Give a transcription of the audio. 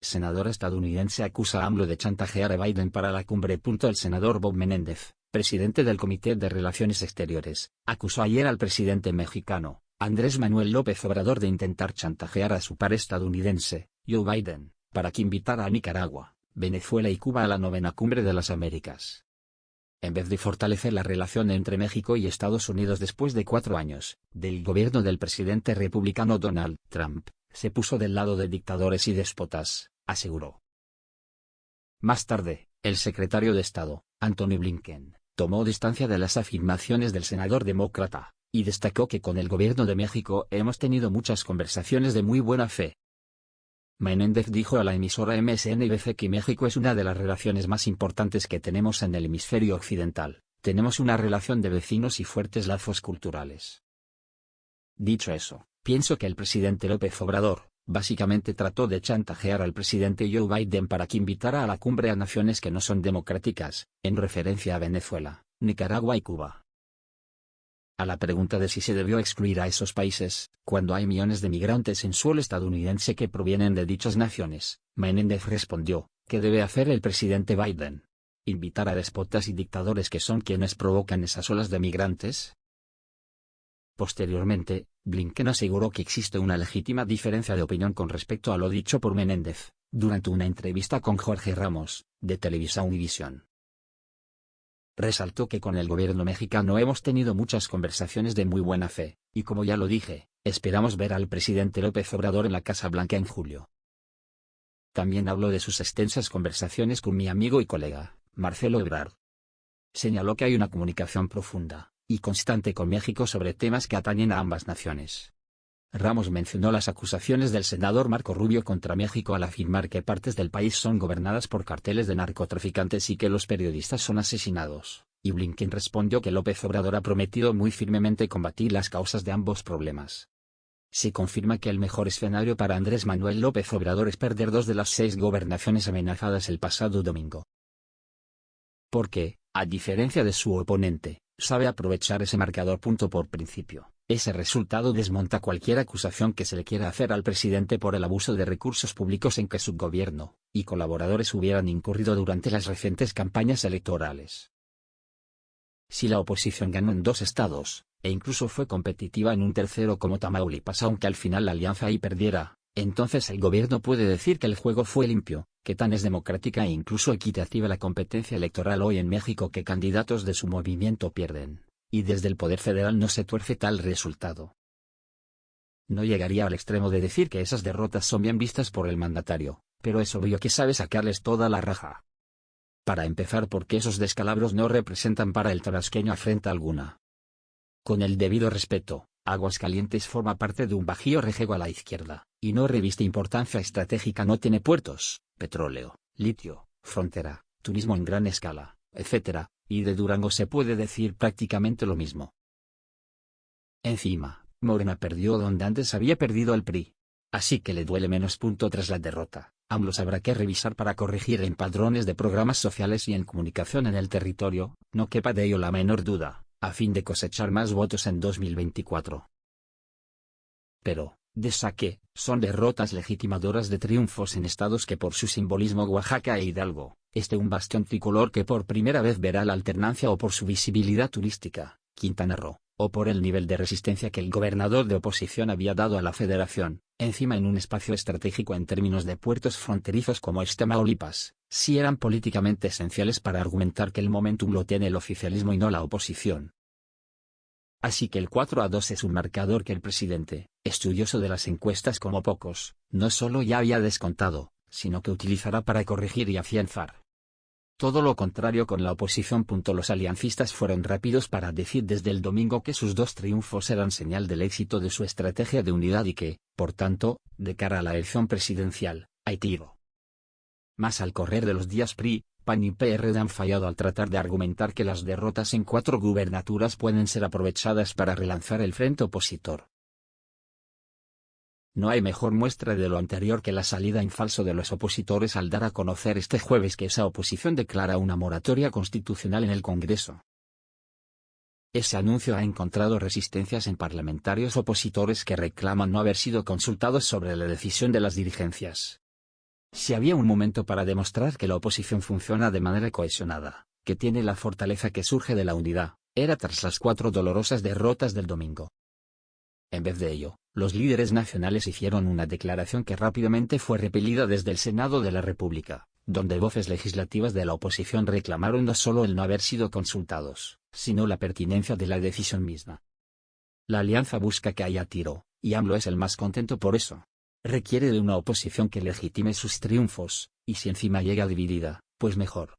senador estadounidense acusa a AMLO de chantajear a Biden para la cumbre. El senador Bob Menéndez, presidente del Comité de Relaciones Exteriores, acusó ayer al presidente mexicano, Andrés Manuel López Obrador, de intentar chantajear a su par estadounidense, Joe Biden, para que invitara a Nicaragua, Venezuela y Cuba a la 9ª Cumbre de las Américas. En vez de fortalecer la relación entre México y Estados Unidos después de 4 años del gobierno del presidente republicano Donald Trump, se puso del lado de dictadores y déspotas, aseguró. Más tarde, el secretario de Estado, Antony Blinken, tomó distancia de las afirmaciones del senador demócrata, y destacó que con el gobierno de México hemos tenido muchas conversaciones de muy buena fe. Menéndez dijo a la emisora MSNBC que México es una de las relaciones más importantes que tenemos en el hemisferio occidental. Tenemos una relación de vecinos y fuertes lazos culturales. Dicho eso, pienso que el presidente López Obrador, básicamente trató de chantajear al presidente Joe Biden para que invitara a la cumbre a naciones que no son democráticas, en referencia a Venezuela, Nicaragua y Cuba. A la pregunta de si se debió excluir a esos países, cuando hay millones de migrantes en suelo estadounidense que provienen de dichas naciones, Menéndez respondió, ¿qué debe hacer el presidente Biden? ¿Invitar a déspotas y dictadores que son quienes provocan esas olas de migrantes? Posteriormente, Blinken aseguró que existe una legítima diferencia de opinión con respecto a lo dicho por Menéndez, durante una entrevista con Jorge Ramos, de Televisa Univisión. Resaltó que con el gobierno mexicano hemos tenido muchas conversaciones de muy buena fe, y como ya lo dije, esperamos ver al presidente López Obrador en la Casa Blanca en julio. También habló de sus extensas conversaciones con mi amigo y colega, Marcelo Ebrard. Señaló que hay una comunicación profunda y constante con México sobre temas que atañen a ambas naciones. Ramos mencionó las acusaciones del senador Marco Rubio contra México al afirmar que partes del país son gobernadas por carteles de narcotraficantes y que los periodistas son asesinados, y Blinken respondió que López Obrador ha prometido muy firmemente combatir las causas de ambos problemas. Se confirma que el mejor escenario para Andrés Manuel López Obrador es perder 2 de las 6 gobernaciones amenazadas el pasado domingo. Porque, a diferencia de su oponente, sabe aprovechar ese marcador. Por principio, ese resultado desmonta cualquier acusación que se le quiera hacer al presidente por el abuso de recursos públicos en que su gobierno y colaboradores hubieran incurrido durante las recientes campañas electorales. Si la oposición ganó en 2 estados, e incluso fue competitiva en un tercero como Tamaulipas, aunque al final la alianza ahí perdiera, entonces el gobierno puede decir que el juego fue limpio, que tan es democrática e incluso equitativa la competencia electoral hoy en México que candidatos de su movimiento pierden, y desde el poder federal no se tuerce tal resultado. No llegaría al extremo de decir que esas derrotas son bien vistas por el mandatario, pero es obvio que sabe sacarles toda la raja. Para empezar, porque esos descalabros no representan para el tabasqueño afrenta alguna. Con el debido respeto, Aguascalientes forma parte de un bajío rejego a la izquierda, y no reviste importancia estratégica, no tiene puertos, petróleo, litio, frontera, turismo en gran escala, etc., y de Durango se puede decir prácticamente lo mismo. Encima, Morena perdió donde antes había perdido el PRI. Así que le duele menos. Tras la derrota, AMLO habrá que revisar para corregir en padrones de programas sociales y en comunicación en el territorio, no quepa de ello la menor duda, a fin de cosechar más votos en 2024. Pero, de saque, son derrotas legitimadoras de triunfos en estados que por su simbolismo, Oaxaca e Hidalgo, un bastión tricolor que por primera vez verá la alternancia, o por su visibilidad turística, Quintana Roo, o por el nivel de resistencia que el gobernador de oposición había dado a la federación, encima en un espacio estratégico en términos de puertos fronterizos como Tamaulipas, sí eran políticamente esenciales para argumentar que el momentum lo tiene el oficialismo y no la oposición. Así que el 4-2 es un marcador que el presidente, estudioso de las encuestas como pocos, no solo ya había descontado, sino que utilizará para corregir y afianzar. Todo lo contrario con la oposición. Los aliancistas fueron rápidos para decir desde el domingo que sus 2 triunfos eran señal del éxito de su estrategia de unidad y que, por tanto, de cara a la elección presidencial, hay tiro. Más al correr de los días, PRI, PAN y PRD han fallado al tratar de argumentar que las derrotas en 4 gubernaturas pueden ser aprovechadas para relanzar el frente opositor. No hay mejor muestra de lo anterior que la salida en falso de los opositores al dar a conocer este jueves que esa oposición declara una moratoria constitucional en el Congreso. Ese anuncio ha encontrado resistencias en parlamentarios opositores que reclaman no haber sido consultados sobre la decisión de las dirigencias. Si había un momento para demostrar que la oposición funciona de manera cohesionada, que tiene la fortaleza que surge de la unidad, era tras las 4 dolorosas derrotas del domingo. En vez de ello, los líderes nacionales hicieron una declaración que rápidamente fue repelida desde el Senado de la República, donde voces legislativas de la oposición reclamaron no solo el no haber sido consultados, sino la pertinencia de la decisión misma. La alianza busca que haya tiro, y AMLO es el más contento por eso. Requiere de una oposición que legitime sus triunfos, y si encima llega dividida, pues mejor.